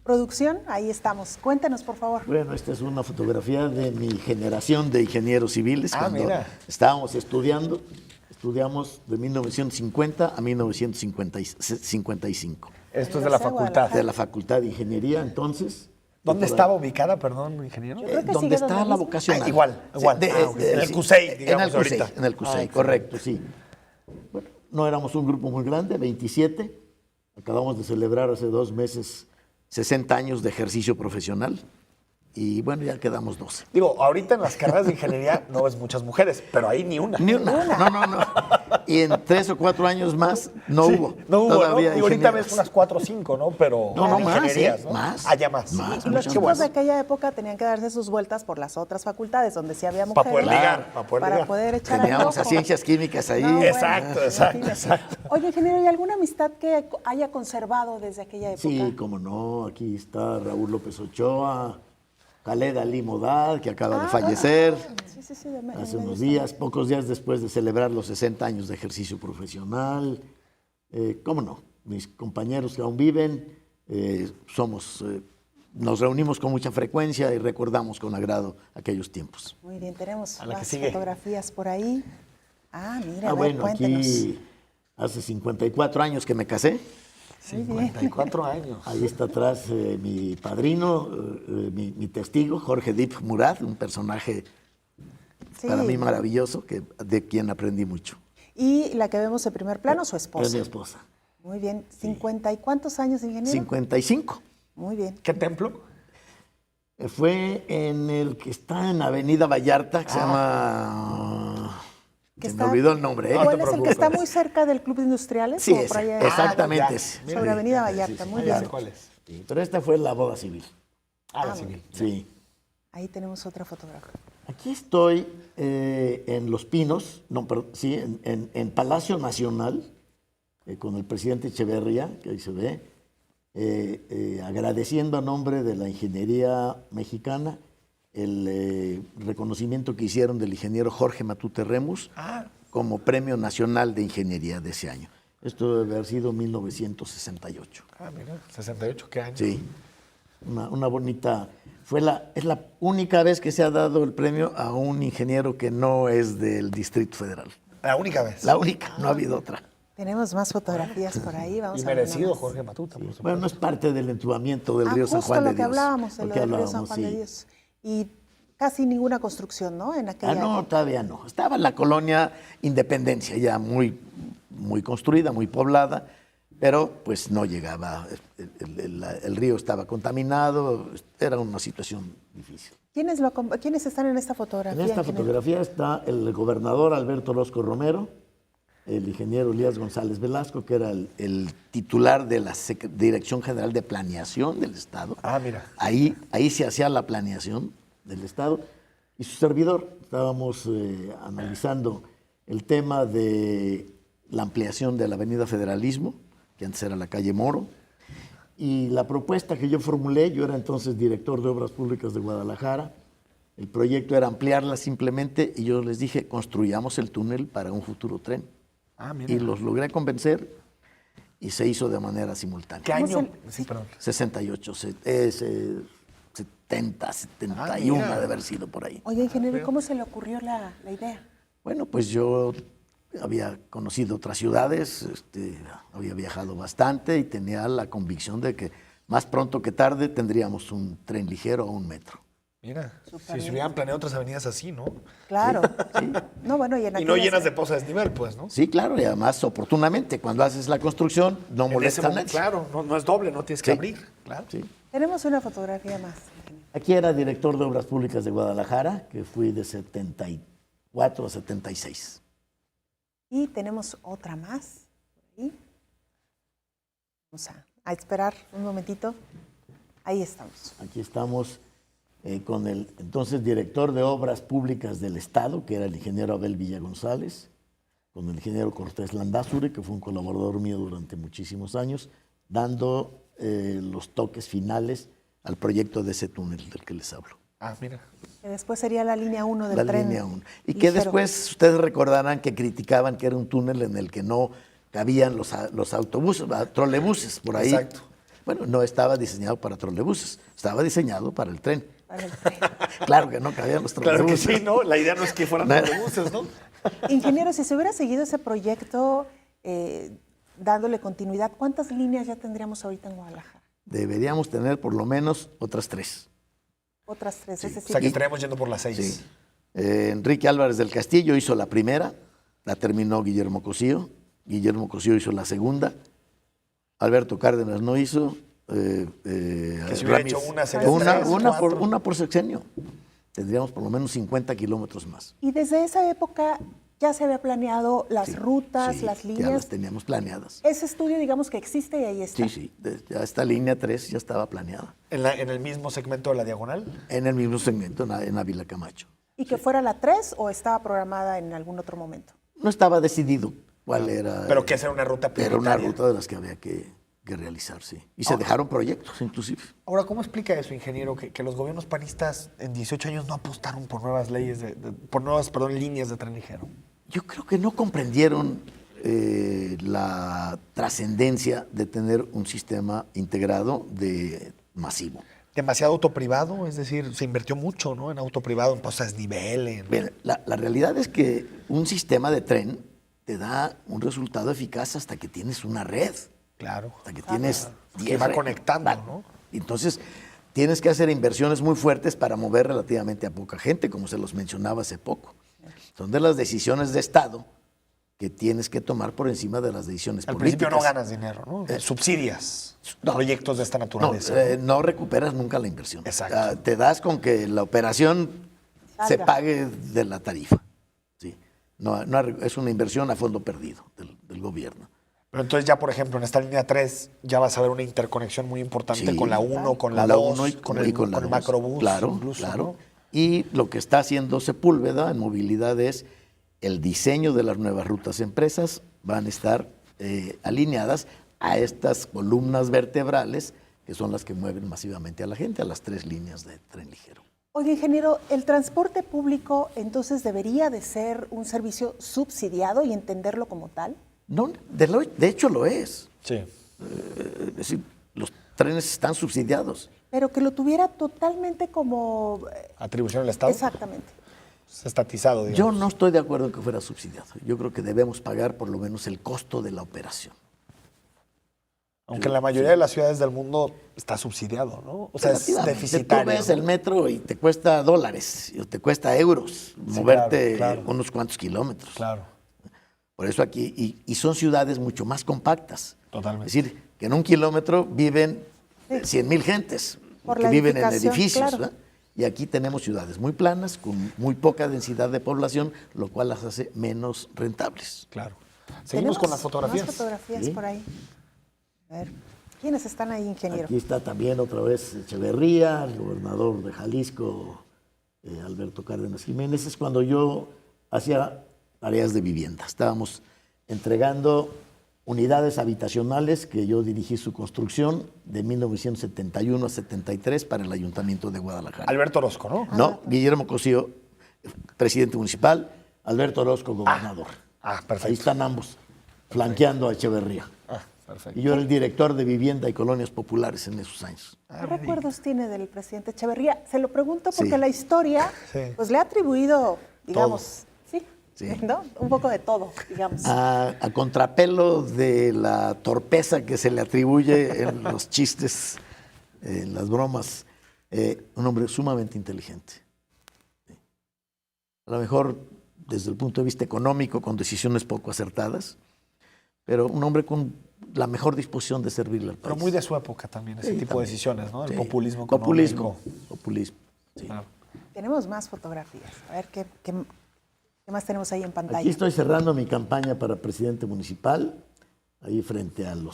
producción, ahí estamos. Cuéntanos, por favor. Bueno, esta es una fotografía de mi generación de ingenieros civiles. Cuando mira. estábamos estudiamos de 1950 a 1955. Esto es de la facultad. De la Facultad de Ingeniería, entonces. ¿Dónde estaba ubicada, perdón, ingeniero? Donde está la vocacional. Igual. En el CUSEI, digamos, ahorita. En el CUSEI, correcto, sí. Bueno, no éramos un grupo muy grande, 27. Acabamos de celebrar hace 2 meses 60 años de ejercicio profesional y bueno, ya quedamos 12. Digo, ahorita en las carreras de ingeniería no ves muchas mujeres, pero ahí ni una. Ni una. No. Y en 3 o 4 años más no hubo. No hubo, todavía ¿no? Y ahorita ves unas 4 o 5, ¿no? Pero no, ingenierías, ¿no? Más. Allá más. Y los chicos de aquella época tenían que darse sus vueltas por las otras facultades donde sí había mujeres. Para poder ligar. Para poder echar Teníamos al a ciencias químicas ahí. No, Exacto. Oye, ingeniero, ¿y alguna amistad que haya conservado desde aquella época? Sí, cómo no. Aquí está Raúl López Ochoa, Khaled Ali Modad, que acaba de fallecer hace unos días, pocos días después de celebrar los 60 años de ejercicio profesional. ¿Cómo no? Mis compañeros que aún viven, nos reunimos con mucha frecuencia y recordamos con agrado aquellos tiempos. Muy bien, tenemos más fotografías por ahí. Mira, bueno, cuéntenos. aquí hace 54 años que me casé. 54 años. Ahí está atrás mi padrino, mi testigo, Jorge Dip Murad, un personaje para mí maravilloso, de quien aprendí mucho. Y la que vemos en primer plano, su esposa. Es mi esposa. Muy bien. ¿50 y cuántos años, ingeniero? 55. Muy bien. ¿Qué templo? Fue en el que está en Avenida Vallarta, que se llama... me olvidó el nombre. ¿Cuál es el que está muy cerca del Club de Industriales? Sí, exactamente. Sobre Avenida Vallarta, muy bien. ¿Cuál es? Sí, pero esta fue la boda civil. La civil. Sí. Ahí tenemos otra fotografía. Aquí estoy en Los Pinos, en Palacio Nacional, con el presidente Echeverría, que ahí se ve, agradeciendo a nombre de la ingeniería mexicana el reconocimiento que hicieron del ingeniero Jorge Matute Remus como Premio Nacional de Ingeniería de ese año. Esto debe haber sido 1968. Mira, 68, ¿qué año? Sí, una bonita... Es la única vez que se ha dado el premio a un ingeniero que no es del Distrito Federal. La única vez. La única, no ha habido otra. Tenemos más fotografías por ahí. Vamos Y a ver merecido, nomás. Jorge Matute, por supuesto. Bueno, no es parte del entubamiento del río San Juan justo de lo que Dios. hablábamos, de Lo lo que del río San hablábamos, Juan de sí. Dios. Y casi ninguna construcción, ¿no? En aquella No, época. todavía no. Estaba la colonia Independencia, ya muy, muy construida, muy poblada, pero pues no llegaba, el río estaba contaminado, era una situación difícil. ¿Quiénes están en esta fotografía? En esta ingeniero? fotografía está el gobernador Alberto Orozco Romero, el ingeniero Elías González Velasco, que era el titular de la Dirección General de Planeación del Estado. Ah, mira. Ahí se hacía la planeación del Estado. Y su servidor, estábamos analizando el tema de la ampliación de la Avenida Federalismo, que antes era la calle Moro, y la propuesta que yo formulé, yo era entonces director de Obras Públicas de Guadalajara, el proyecto era ampliarla simplemente, y yo les dije, construyamos el túnel para un futuro tren. Ah, mira. Y los logré convencer, y se hizo de manera simultánea. ¿Qué año? ¿Cómo Sí, perdón. 68, 70, 71 mira. ha de haber sido por ahí. Oye, ingeniero, ¿y cómo se le ocurrió la idea? Bueno, pues yo había conocido otras ciudades, había viajado bastante y tenía la convicción de que más pronto que tarde tendríamos un tren ligero o un metro. Mira, Súper si se bien. hubieran planeado otras avenidas así, ¿no? Claro. No, bueno, y en Y no aquellas- llenas de poza de desnivel, pues, ¿no? Sí, claro, y además oportunamente, cuando haces la construcción, no En ese molesta a momento, nadie. claro, no es doble, no tienes que Sí. abrir, claro. Sí. Tenemos una fotografía más. ingeniero. Aquí era director de Obras Públicas de Guadalajara, que fui de 74 a 76. Y tenemos otra más. Por ahí. Vamos a esperar un momentito. Ahí estamos. Aquí estamos con el entonces director de Obras Públicas del Estado, que era el ingeniero Abel Villa González, con el ingeniero Cortés Landázuri, que fue un colaborador mío durante muchísimos años, dando los toques finales al proyecto de ese túnel del que les hablo. Ah, mira. Que después sería la línea 1 del La tren. línea 1. Y que ligero. después ustedes recordarán que criticaban que era un túnel en el que no cabían los autobuses, trolebuses por ahí. Exacto. Bueno, no estaba diseñado para trolebuses, estaba diseñado para el tren. Para el tren. Claro que no cabían los Claro que trolebuses. sí, ¿no? La idea no es que fueran No. autobuses, ¿no? Ingeniero, si se hubiera seguido ese proyecto dándole continuidad, ¿cuántas líneas ya tendríamos ahorita en Guadalajara? Deberíamos tener por lo menos otras 3. Otras 3. Es O decir, sea, que estaríamos yendo por las 6. Sí. Enrique Álvarez del Castillo hizo la primera, la terminó Guillermo Cosío. Guillermo Cosío hizo la segunda. Alberto Cárdenas no hizo. Que si hubiera hecho una, sería tres, cuatro. una por sexenio. Tendríamos por lo menos 50 kilómetros más. y desde esa época ya se había planeado las Sí, rutas, sí, las ya las líneas. teníamos planeadas. Ese estudio, digamos que existe y ahí está. Sí, sí. Ya esta línea 3 ya estaba planeada. En el mismo segmento de la diagonal. En el mismo segmento, en Ávila Camacho. ¿Y que fuera la 3 o estaba programada en algún otro momento? No estaba decidido cuál era. Pero que esa era una ruta Era una prioritaria. ruta de las que había que realizar, sí. Y se dejaron proyectos, inclusive. Ahora, ¿cómo explica eso, ingeniero, que los gobiernos panistas en 18 años no apostaron por nuevas leyes, por nuevas, líneas de tren ligero? Yo creo que no comprendieron la trascendencia de tener un sistema integrado masivo. Demasiado autoprivado, es decir, se invirtió mucho, ¿no? En autoprivado, en posas de desnivel, en... Bien, la realidad es que un sistema de tren te da un resultado eficaz hasta que tienes una red. Claro. Hasta que tienes Que 10 va redes. conectando, Claro. ¿no? Entonces, tienes que hacer inversiones muy fuertes para mover relativamente a poca gente, como se los mencionaba hace poco. Son de las decisiones de Estado que tienes que tomar por encima de las decisiones Al políticas. principio no ganas dinero, ¿no? Subsidias no. proyectos de esta No, naturaleza. no recuperas nunca la inversión. Exacto. Te das con que la operación se Salga. pague de la tarifa. ¿Sí? Es una inversión a fondo perdido del gobierno. Pero entonces ya, por ejemplo, en esta línea 3 ya vas a ver una interconexión muy importante Sí. con la 1, con la la 2, uno y con la el dos. macrobús. Claro, incluso, claro. ¿no? Y lo que está haciendo Sepúlveda en movilidad es el diseño de las nuevas rutas empresas van a estar alineadas a estas columnas vertebrales que son las que mueven masivamente a la gente, a las 3 líneas de tren ligero. Oye, ingeniero, ¿el transporte público entonces debería de ser un servicio subsidiado y entenderlo como tal? No, de hecho lo es. Sí. Es decir, los trenes están subsidiados. Pero que lo tuviera totalmente como... Atribución al Estado. Exactamente. Es estatizado, digamos. Yo no estoy de acuerdo en que fuera subsidiado. Yo creo que debemos pagar por lo menos el costo de la operación. Aunque en la mayoría de las ciudades del mundo está subsidiado, ¿no? O sea, es Relativamente. deficitario. Tú ves ¿no? el metro y te cuesta $, o te cuesta euros moverte claro. unos cuantos kilómetros. Claro, Por eso aquí, y son ciudades mucho más compactas. totalmente. Es decir, que en un kilómetro viven 100,000 gentes Por que la viven en edificación, edificios. claro. ¿verdad? Y aquí tenemos ciudades muy planas, con muy poca densidad de población, lo cual las hace menos rentables. Claro. Seguimos con las Tenemos fotografías. Más fotografías Sí. por ahí. A ver, ¿quiénes están ahí, ingeniero? Aquí está también otra vez Echeverría, el gobernador de Jalisco, Alberto Cárdenas Jiménez. Es cuando yo hacía tareas de vivienda. Estábamos entregando unidades habitacionales que yo dirigí su construcción de 1971 a 73 para el Ayuntamiento de Guadalajara. Alberto Orozco, ¿no? No, Guillermo Cosío, presidente municipal, Alberto Orozco, gobernador. Perfecto. Ahí están ambos, flanqueando a Echeverría. Perfecto. Y yo era el director de vivienda y colonias populares en esos años. ¿Qué recuerdos tiene del presidente Echeverría? Se lo pregunto porque Sí. la historia Sí. pues le ha atribuido, digamos, Sí. ¿no? Un poco de todo, digamos. A contrapelo de la torpeza que se le atribuye en los chistes, en las bromas, un hombre sumamente inteligente. Sí. A lo mejor desde el punto de vista económico, con decisiones poco acertadas, pero un hombre con la mejor disposición de servirle al país. Pero muy de su época también, ese Sí, tipo de también. decisiones, ¿no? El Sí. populismo Populismo. económico. Populismo. Sí. Claro. Tenemos más fotografías. A ver, ¿qué más tenemos ahí en pantalla? Aquí estoy cerrando mi campaña para presidente municipal, ahí frente al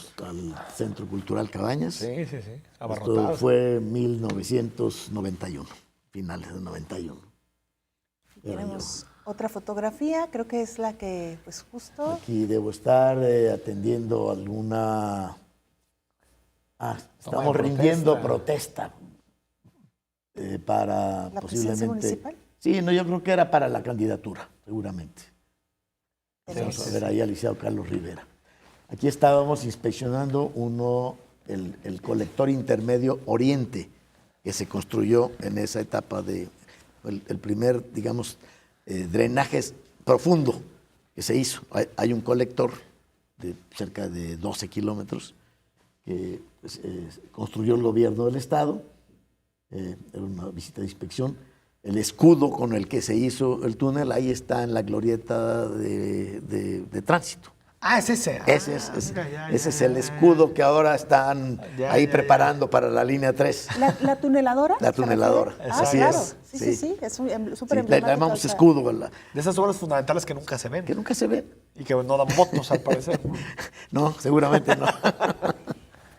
Centro Cultural Cabañas. Sí. Esto Abarrotado. fue 1991, finales de 91. Era Tenemos otra fotografía, creo que es la que, pues yo. justo... Aquí debo estar atendiendo alguna... estamos de rindiendo protesta para ¿La presidencia posiblemente... municipal? Sí, no, yo creo que era para la candidatura, seguramente. Tenemos- Vamos a ver ahí al licenciado Carlos Rivera. Aquí estábamos inspeccionando el colector intermedio Oriente, que se construyó en esa etapa el primer, digamos, drenaje profundo que se hizo. Hay un colector de cerca de 12 kilómetros que pues, construyó el gobierno del estado. Era una visita de inspección. El escudo con el que se hizo el túnel, ahí está en la glorieta de tránsito. Es ese. Ese es el escudo que ahora están ahí preparando para la línea 3. ¿La tuneladora? La tuneladora, ¿se refiere? así claro. es, Sí, sí. sí, es súper Sí, le emblemático. llamamos o sea, escudo, De esas obras fundamentales que nunca se ven. que nunca se ve. Y que no dan votos, al parecer. No, seguramente no.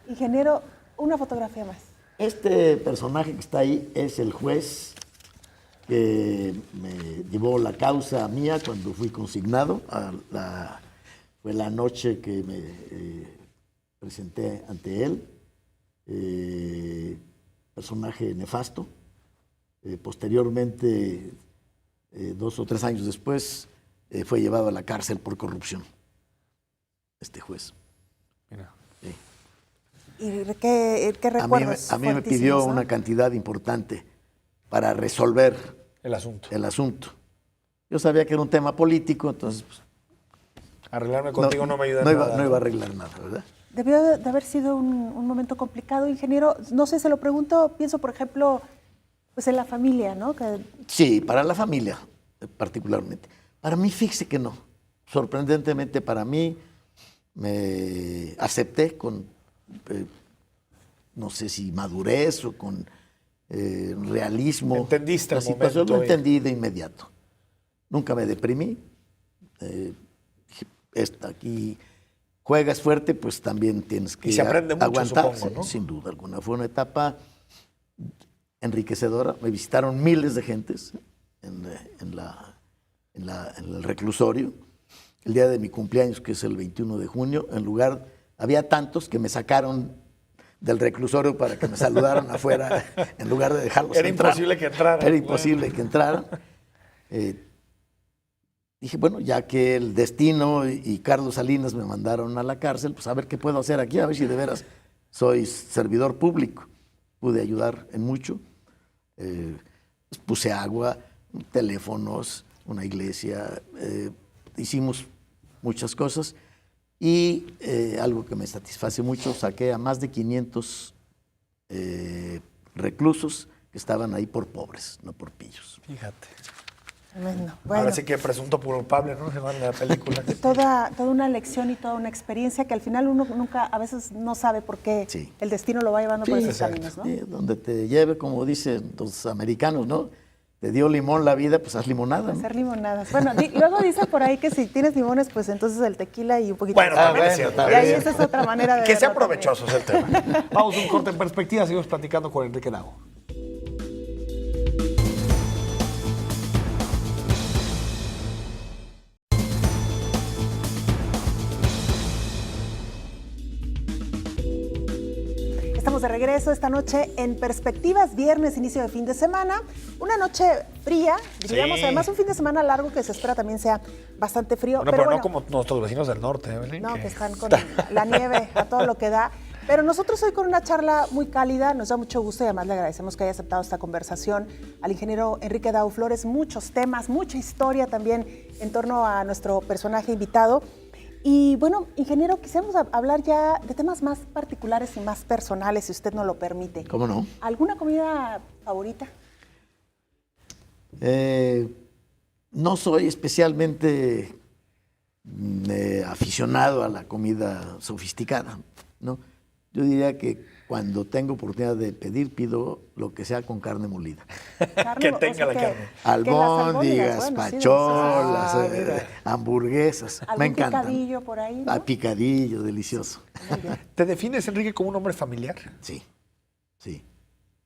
Ingeniero, una fotografía más. Este personaje que está ahí es el juez que me llevó la causa mía cuando fui consignado. Fue la noche que me presenté ante él. Personaje nefasto. Posteriormente, 2 o 3 años después, fue llevado a la cárcel por corrupción. Este juez. Mira. Sí. ¿Y qué recuerdos? A mí me fuertísimos, pidió ¿no? una cantidad importante para resolver El asunto. el asunto. Yo sabía que era un tema político, entonces pues, Arreglarme contigo no me ayuda en no iba, nada. no iba a arreglar nada, ¿verdad? Debió de haber sido un momento complicado, ingeniero. No sé, se lo pregunto, pienso, por ejemplo, pues en la familia, ¿no? Que Sí, para la familia particularmente. Para mí, fíjese que no. Sorprendentemente para mí, me acepté con, no sé si madurez o con realismo. Entendiste la el situación, momento lo y- entendí de inmediato. Nunca me deprimí. Dije, aquí juegas fuerte, pues también tienes que Y se aprende mucho, aguantar. supongo, ¿no? Sin duda alguna. Fue una etapa enriquecedora. Me visitaron miles de gentes en el reclusorio. El día de mi cumpleaños, que es el 21 de junio, había tantos que me sacaron del reclusorio para que me saludaran afuera en lugar de dejarlos Era entrar. imposible que entraran. Era imposible que entraran. Dije, bueno, ya que el destino y Carlos Salinas me mandaron a la cárcel, pues a ver qué puedo hacer aquí, a ver si de veras soy servidor público. Pude ayudar en mucho. Pues, puse agua, teléfonos, una iglesia, hicimos muchas cosas y algo que me satisface mucho, saqué a más de 500 reclusos que estaban ahí por pobres, no por pillos. Fíjate. Tremendo. Bueno, Ahora sí que presunto culpable, ¿no? Se va en la película. toda una lección y toda una experiencia que al final uno nunca, a veces no sabe por qué Sí. el destino lo va llevando por Sí, esos exacto. caminos, ¿no? Donde te lleve, como dicen los americanos, ¿no? Te dio limón la vida, pues haz limonada, ¿no? Hacer limonadas. Bueno, luego dicen por ahí que si tienes limones, pues entonces el tequila y un poquito Bueno, de también es sal. cierto. Y ahí esa es otra manera de Que sea verlo provechoso es el tema. Vamos a un corte en perspectiva, seguimos platicando con Enrique Dago. Estamos de regreso esta noche en Perspectivas, viernes, inicio de fin de semana. Una noche fría, diríamos, Sí. además un fin de semana largo que se espera también sea bastante frío. Bueno, pero bueno, no como nuestros vecinos del norte, Evelyn. no, que están con la nieve a todo lo que da. Pero nosotros hoy con una charla muy cálida, nos da mucho gusto y además le agradecemos que haya aceptado esta conversación al ingeniero Enrique Dago Flores. Muchos temas, mucha historia también en torno a nuestro personaje invitado. Y bueno, ingeniero, quisiéramos hablar ya de temas más particulares y más personales, si usted nos lo permite. ¿Cómo no? ¿Alguna comida favorita? No soy especialmente aficionado a la comida sofisticada, ¿no? Yo diría que cuando tengo oportunidad de pedir, pido lo que sea con carne molida. Que tenga la carne. Albóndigas, pacholas, mira. hamburguesas, ¿Algún me encantan. picadillo por ahí, no? Picadillo, delicioso. Muy bien. ¿Te defines, Enrique, como un hombre familiar? Sí, sí.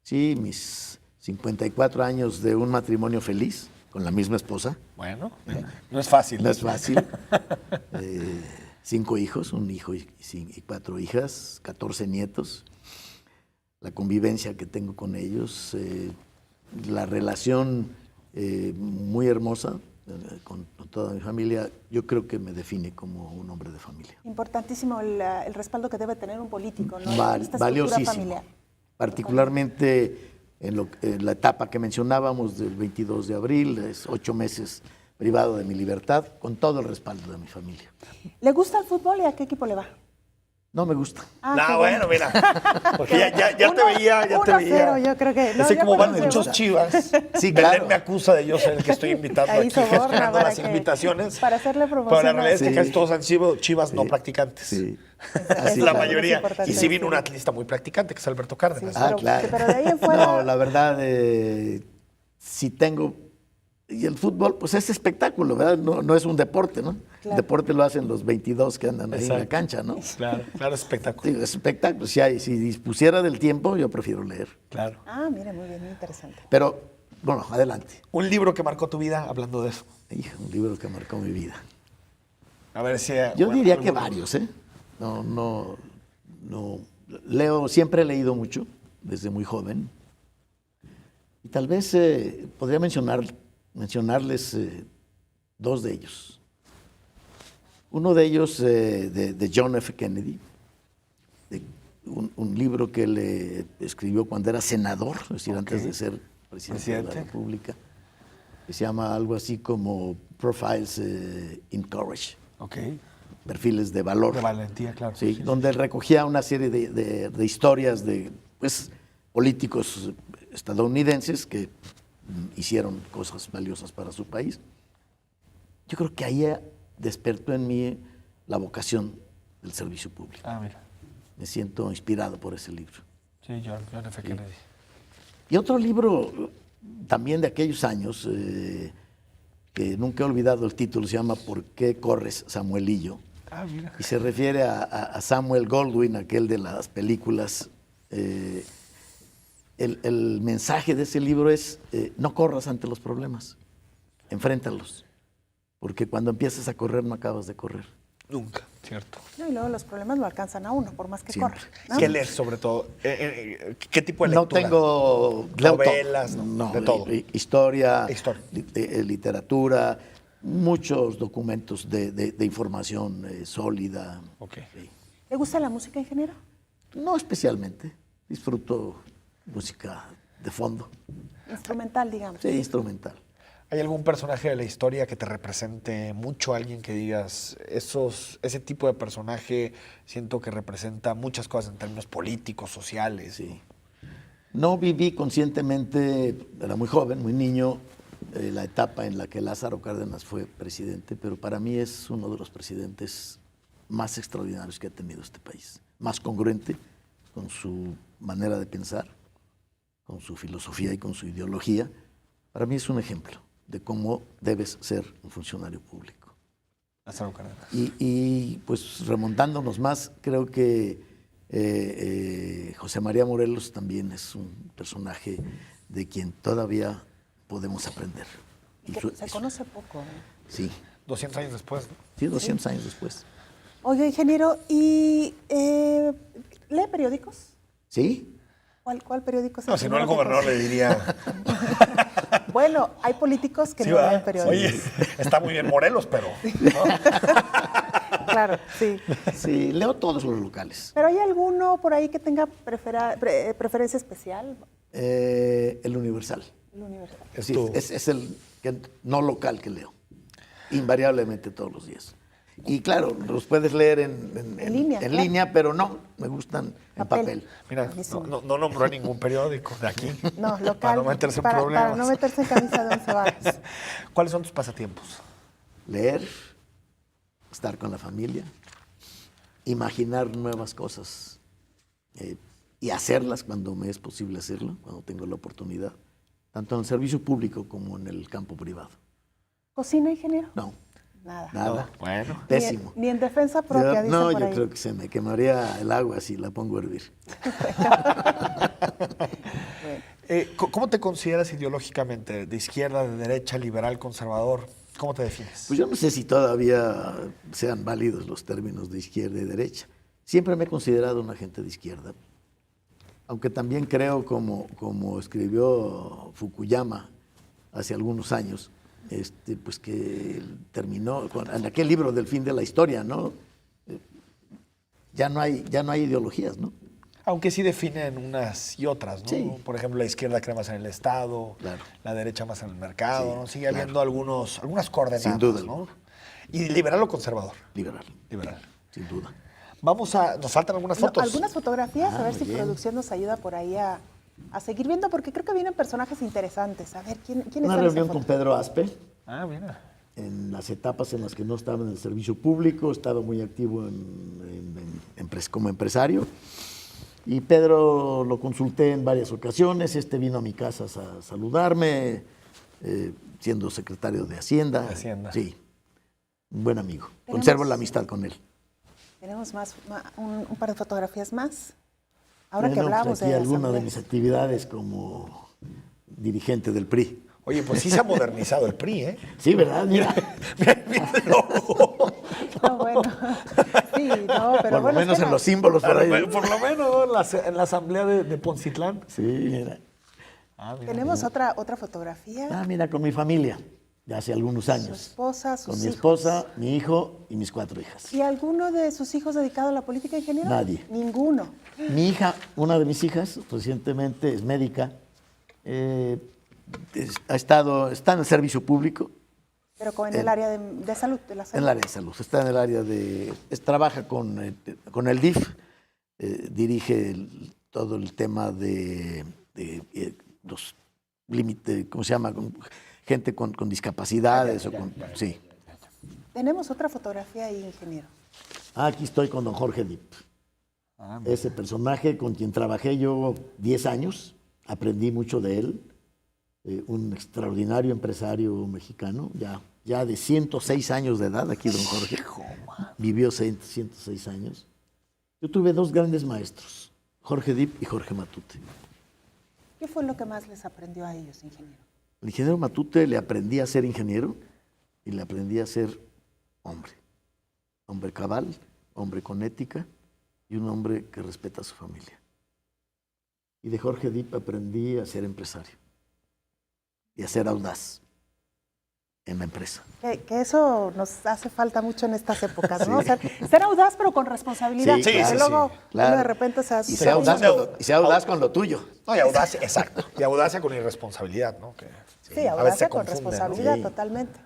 Sí, mis 54 años de un matrimonio feliz con la misma esposa. Bueno, no es fácil. No es fácil. 5 hijos, un hijo y 4 hijas, 14 nietos. La convivencia que tengo con ellos, la relación muy hermosa con toda mi familia, yo creo que me define como un hombre de familia. Importantísimo el respaldo que debe tener un político, ¿no? Val- Esta estructura valiosísimo. familiar. Particularmente en la etapa que mencionábamos del 22 de abril, es 8 meses privado de mi libertad, con todo el respaldo de mi familia. ¿Le gusta el fútbol y a qué equipo le va? No me gusta. Ah, No, qué bueno, mira. Porque ya te veía, ya te 1-0, veía. yo creo que. Así yo como van conozco. muchos Chivas. Sí, Belén claro. me acusa de yo ser el que estoy invitando Ahí aquí, soborna gestionando para las que- invitaciones. para hacerle Pero promoción la realidad es que Sí. casi todos han sido Chivas no practicantes. Sí. Así La es. mayoría. importante, Y sí vino sí. un atlista muy practicante, que es Alberto Cárdenas. Sí. Ah, Pero- claro. pero de ahí en fuera- No, la verdad, si tengo... Y el fútbol, pues es espectáculo, ¿verdad? No es un deporte, ¿no? Claro. El deporte lo hacen los 22 que andan ahí en la Exacto. cancha, ¿no? Claro, espectáculo. Sí, es espectáculo. Si dispusiera del tiempo, yo prefiero leer. Claro. Ah, mire, muy bien, muy interesante. Pero, bueno, adelante. Un libro que marcó tu vida, hablando de eso. Hijo, un libro que marcó mi vida. A ver si... Yo bueno, diría que alguno. varios, ¿eh? No. Leo, siempre he leído mucho, desde muy joven. Y tal vez podría mencionarles 2 de ellos. Uno de ellos de John F. Kennedy, un libro que él escribió cuando era senador, es decir, antes de ser presidente de la República, que se llama algo así como Profiles in Courage, Ok. perfiles de valor. De valentía, claro. Sí, donde él recogía una serie de historias de pues, políticos estadounidenses que hicieron cosas valiosas para su país. Yo creo que ahí despertó en mí la vocación del servicio público. Ah, mira. Me siento inspirado por ese libro. Sí, John F. Kennedy. Y otro libro también de aquellos años, que nunca he olvidado el título, se llama ¿Por qué corres, Samuelillo? Ah, mira. Y se refiere a Samuel Goldwyn, aquel de las películas. El mensaje de ese libro es, no corras ante los problemas, enfréntalos, porque cuando empiezas a correr no acabas de correr. Nunca, cierto. No, y luego los problemas lo alcanzan a uno, por más que Siempre. corra. ¿no? ¿Qué lees sobre todo? ¿Qué tipo de No lectura? tengo... Novelas, no, de todo. Historia, Historia. Literatura, muchos documentos de información sólida. Ok. Sí. ¿Le gusta la música, ingeniero? No especialmente, disfruto música de fondo, Instrumental, digamos. sí, instrumental. ¿Hay algún personaje de la historia que te represente mucho? Alguien que digas, ese tipo de personaje siento que representa muchas cosas en términos políticos, sociales. Sí. No viví conscientemente, era muy joven, muy niño, la etapa en la que Lázaro Cárdenas fue presidente, pero para mí es uno de los presidentes más extraordinarios que ha tenido este país. Más congruente con su manera de pensar, con su filosofía y con su ideología. Para mí es un ejemplo de cómo debes ser un funcionario público. Lázaro Cárdenas. Y pues remontándonos más, creo que José María Morelos también es un personaje de quien todavía podemos aprender. Se conoce poco. Sí. 200 años después, ¿no? Sí, 200 años después. Oiga, ingeniero, ¿y lee periódicos? ¿Sí? ¿Cuál periódico es No, si no, el gobernador le diría... Bueno, hay políticos que Sí, no ¿verdad? leen periódicos. Oye, está muy bien Morelos, pero... ¿no? Claro, sí. Sí, leo todos los locales. ¿Pero hay alguno por ahí que tenga preferencia especial? El Universal. El Universal. Sí, es el no local que leo. Invariablemente todos los días. Y claro, los puedes leer en línea, en claro. línea, pero no, me gustan en papel. Mira, no nombró ningún periódico de aquí. No, local. Para no meterse en problemas. Para no meterse en camisa de 11 varas. ¿Cuáles son tus pasatiempos? Leer, estar con la familia, imaginar nuevas cosas y hacerlas cuando me es posible hacerlo, cuando tengo la oportunidad, tanto en el servicio público como en el campo privado. ¿Cocina, ingeniero? No, Nada. nada. Bueno. Pésimo. Ni en defensa propia, dicen No, por yo ahí. creo que se me quemaría el agua si la pongo a hervir. ¿Cómo te consideras ideológicamente? ¿De izquierda, de derecha, liberal, conservador? ¿Cómo te defines? Pues yo no sé si todavía sean válidos los términos de izquierda y derecha. Siempre me he considerado un agente de izquierda, aunque también creo, como escribió Fukuyama hace algunos años, pues que terminó en aquel libro del fin de la historia, ¿no? Ya no hay ideologías, ¿no? Aunque sí definen unas y otras, ¿no? Sí. Por ejemplo, la izquierda cree más en el Estado, Claro. la derecha más en el mercado, Sí, ¿no? Sigue claro. habiendo algunas coordenadas, Sin duda ¿no? alguna. ¿Y liberal o conservador? Liberal, Liberal. sin duda. Nos faltan algunas No, fotos. algunas fotografías, a ver muy si bien. producción nos ayuda por ahí a seguir viendo, porque creo que vienen personajes interesantes. A ver, ¿quiénes Una son reunión esas con fotos? Pedro Aspe, Ah, mira. en las etapas en las que no estaba en el servicio público, estaba muy activo como empresario. Y Pedro lo consulté en varias ocasiones, vino a mi casa a saludarme, siendo secretario de Hacienda. De Hacienda. Sí, un buen amigo. Conservo la amistad con él. Tenemos un par de fotografías más. Ahora que Bueno, pues hablábamos aquí de alguna de asambleas. mis actividades como dirigente del PRI. Oye, pues sí se ha modernizado el PRI, ¿eh? Sí, ¿verdad? Mira, Mira el logo. No, bueno. Sí, no, pero por lo bueno, menos en los símbolos por ahí. Por lo menos en la asamblea de Poncitlán. Sí, mira. Ah, mira. tenemos otra fotografía. Ah, mira, con mi familia, de hace algunos Su años. esposa, sus Con mi hijos. esposa, mi hijo y mis 4 hijas. ¿Y alguno de sus hijos dedicado a la política, ingeniero? Nadie. Ninguno. Mi hija, una de mis hijas, recientemente es médica, está en el servicio público, Pero en el área de salud, de la salud. en el área de salud, está en el área trabaja con el DIF, dirige todo el tema de los límites, ¿cómo se llama? Con gente con discapacidades. Sí. Tenemos otra fotografía ahí, ingeniero. Aquí estoy con don Jorge Dip. Ese personaje con quien trabajé yo 10 años, aprendí mucho de él, un extraordinario empresario mexicano, ya de 106 años de edad, aquí don Jorge, vivió 106 años. Yo tuve 2 grandes maestros, Jorge Dip y Jorge Matute. ¿Qué fue lo que más les aprendió a ellos, ingeniero? El ingeniero Matute le aprendí a ser ingeniero y le aprendí a ser hombre cabal, hombre con ética y un hombre que respeta a su familia. Y de Jorge Dip aprendí a ser empresario y a ser audaz. en la empresa. Que eso nos hace falta mucho en estas épocas, ¿no? O sea, ser audaz pero con responsabilidad. Sí, porque claro, luego claro. uno de repente se hace... Y sea audaz con lo tuyo. No, y audacia, exacto. Y audacia con irresponsabilidad, ¿no? Que, Sí, a veces audacia se con confunde, ¿no? responsabilidad, Sí. totalmente.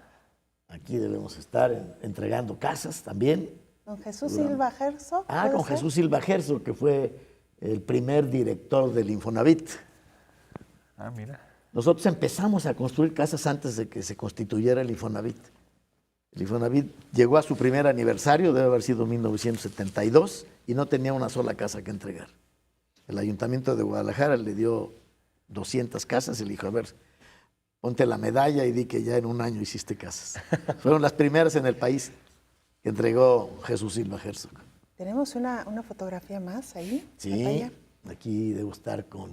Aquí debemos estar entregando casas también. Don Jesús Silva Gerso. ¿puede Con ser? Jesús Silva Gerso, que fue el primer director del Infonavit. Ah, mira. Nosotros empezamos a construir casas antes de que se constituyera el Infonavit. El Infonavit llegó a su primer aniversario, debe haber sido 1972, y no tenía una sola casa que entregar. El Ayuntamiento de Guadalajara le dio 200 casas y le dijo, a ver, ponte la medalla y di que ya en un año hiciste casas. Fueron las primeras en el país que entregó Jesús Silva Gerso. Tenemos una fotografía más ahí. Sí, Natalia. aquí debo estar con...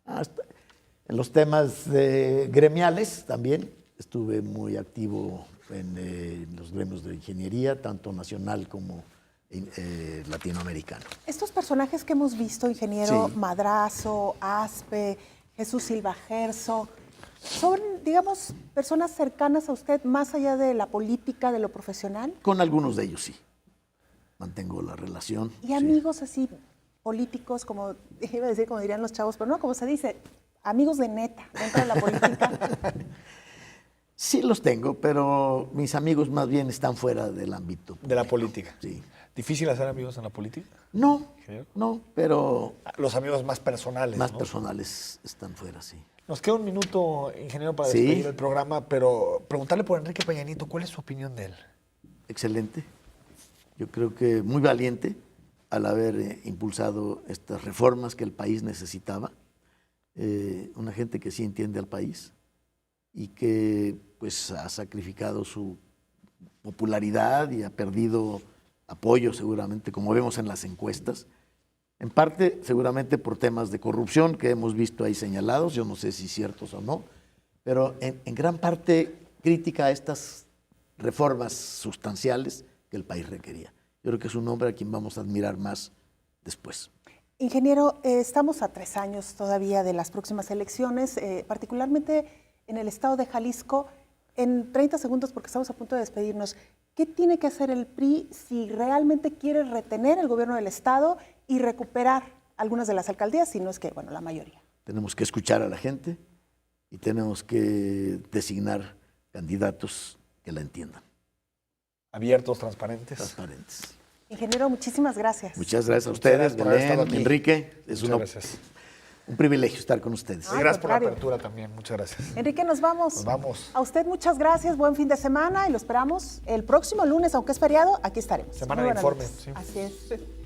en los temas gremiales también estuve muy activo en los gremios de ingeniería, tanto nacional como latinoamericano. Estos personajes que hemos visto, ingeniero Sí. Madrazo, Aspe, Jesús Silva Gerso, ¿son, digamos, personas cercanas a usted más allá de la política, de lo profesional? Con algunos de ellos sí, mantengo la relación. Y sí. amigos así políticos, como iba a decir, como dirían los chavos, pero no, como se dice, amigos de neta dentro de la política. Sí los tengo, pero mis amigos más bien están fuera del ámbito. De la política. Sí. ¿Difícil hacer amigos en la política? No, ¿Ingeniero? no, pero Los amigos más personales, más ¿no? personales están fuera, sí. Nos queda un minuto, ingeniero, para Sí. despedir el programa, pero preguntarle por Enrique Peña Nieto, ¿cuál es su opinión de él? Excelente. Yo creo que muy valiente al haber impulsado estas reformas que el país necesitaba. Una gente que sí entiende al país y que pues ha sacrificado su popularidad y ha perdido apoyo seguramente, como vemos en las encuestas. En parte, seguramente por temas de corrupción que hemos visto ahí señalados, yo no sé si ciertos o no, pero en gran parte crítica a estas reformas sustanciales que el país requería. Yo creo que es un hombre a quien vamos a admirar más después. Ingeniero, estamos a 3 años todavía de las próximas elecciones, particularmente en el estado de Jalisco. En 30 segundos, porque estamos a punto de despedirnos, ¿qué tiene que hacer el PRI si realmente quiere retener el gobierno del estado y recuperar algunas de las alcaldías, si no es que, bueno, la mayoría? Tenemos que escuchar a la gente y tenemos que designar candidatos que la entiendan, Abiertos, transparentes. transparentes. Ingeniero, muchísimas gracias. Muchas gracias a Muchas ustedes, gracias por haber Belén, estado aquí. Enrique. Es Muchas gracias. un privilegio estar con ustedes. Y Al gracias por la contrario. apertura también. Muchas gracias. Enrique, nos vamos. Nos vamos. A usted muchas gracias, buen fin de semana y lo esperamos el próximo lunes, aunque es feriado, aquí estaremos. Semana Muy de buenas informe, noches. sí. Así es.